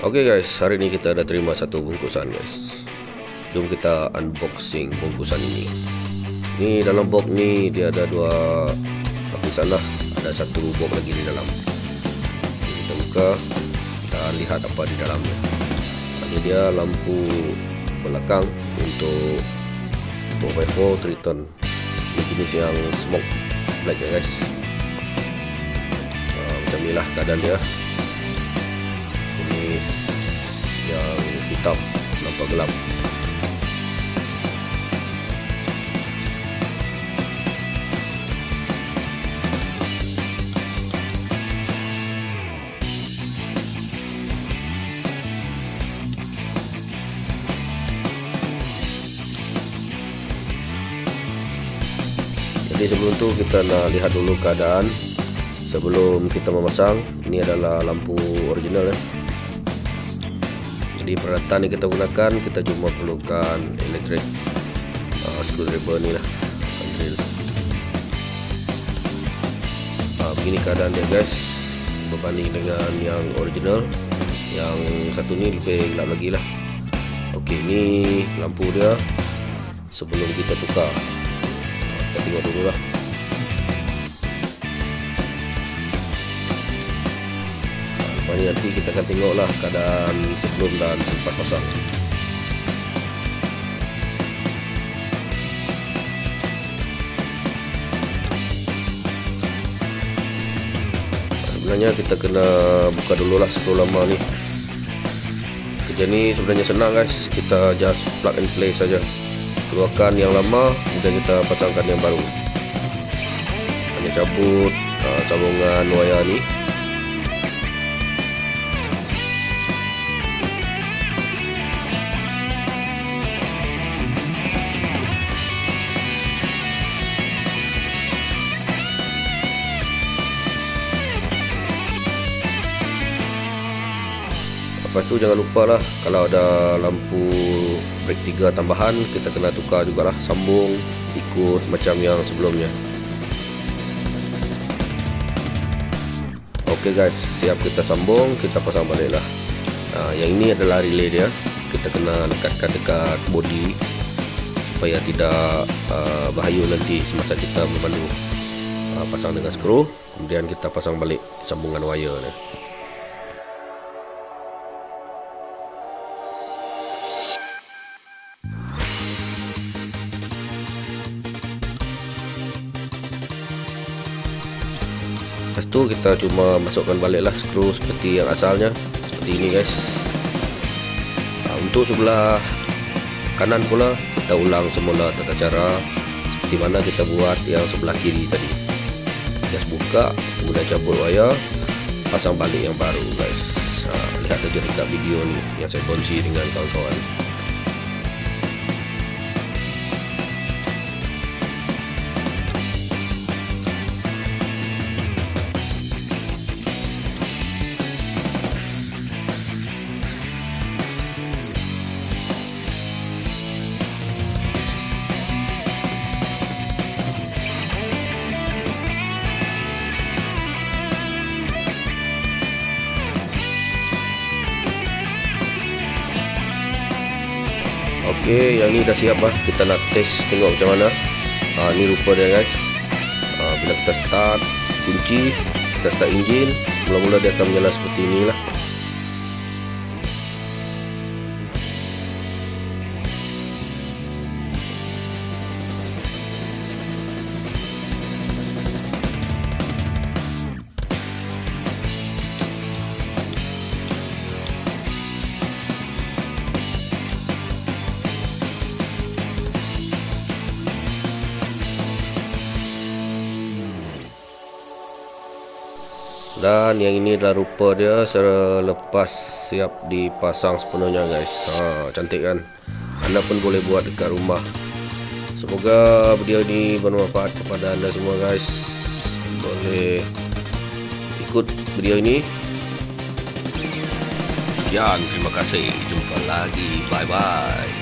Oke guys, hari ini kita ada terima satu bungkusan guys. Jom kita unboxing bungkusan ini. Ini dalam box ni dia ada dua lapisan lah. Ada satu box lagi di dalam. Jadi kita buka dan lihat apa di dalamnya. Ini dia lampu belakang untuk 4x4 Triton. Ini jenis yang smoke black ya guys. Macam inilah keadaan dia. Yang hitam, nampak gelap. Jadi sebelum itu kita nak lihat dulu keadaan sebelum kita memasang. Ini adalah lampu original ya. Jadi peralatan yang kita gunakan, kita cuma perlukan elektrik, screwdriver ni lah, drill. Begini keadaan dia guys, berbanding dengan yang original. Yang satu ni lebih gelap lagi lah. Okey, ni lampu dia sebelum kita tukar. Kita tengok dulu lah. Ini nanti kita akan tengoklah keadaan sebelum dan selepas pasang. Sebenarnya kita kena buka dulu lah screw lama ni. Kerja ni sebenarnya senang guys, kita just plug and play saja. Keluarkan yang lama, kemudian kita pasangkan yang baru. Hanya cabut sambungan wayar ni. Lepas tu jangan lupa lah, kalau ada lampu brake 3 tambahan, kita kena tukar jugalah, sambung ikut macam yang sebelumnya. Oke guys, siap kita sambung, kita pasang balik lah. Yang ini adalah relay dia, kita kena lekatkan dekat bodi supaya tidak bahaya nanti semasa kita memandu. Pasang dengan skru, kemudian kita pasang balik sambungan wire ni. Lepas tu kita cuma masukkan baliklah skru seperti yang asalnya, seperti ini guys. Untuk sebelah kanan pula kita ulang semula tata cara seperti mana kita buat yang sebelah kiri tadi. Just buka, kemudian cabut wayar, pasang balik yang baru guys. Lihat saja dekat video ni yang saya kongsi dengan kawan-kawan. Okey, yang ni dah siap lah. Kita nak test tengok macam mana. Ni rupa dia guys. Bila kita start kunci, kita start enjin, mula-mula dia akan menyala seperti ini lah. Dan yang ini adalah rupa dia selepas siap dipasang sepenuhnya guys. Cantik kan? Anda pun boleh buat dekat rumah. Semoga video ini bermanfaat kepada anda semua guys. Boleh ikut video ini. Sekian, terima kasih. Jumpa lagi. Bye bye.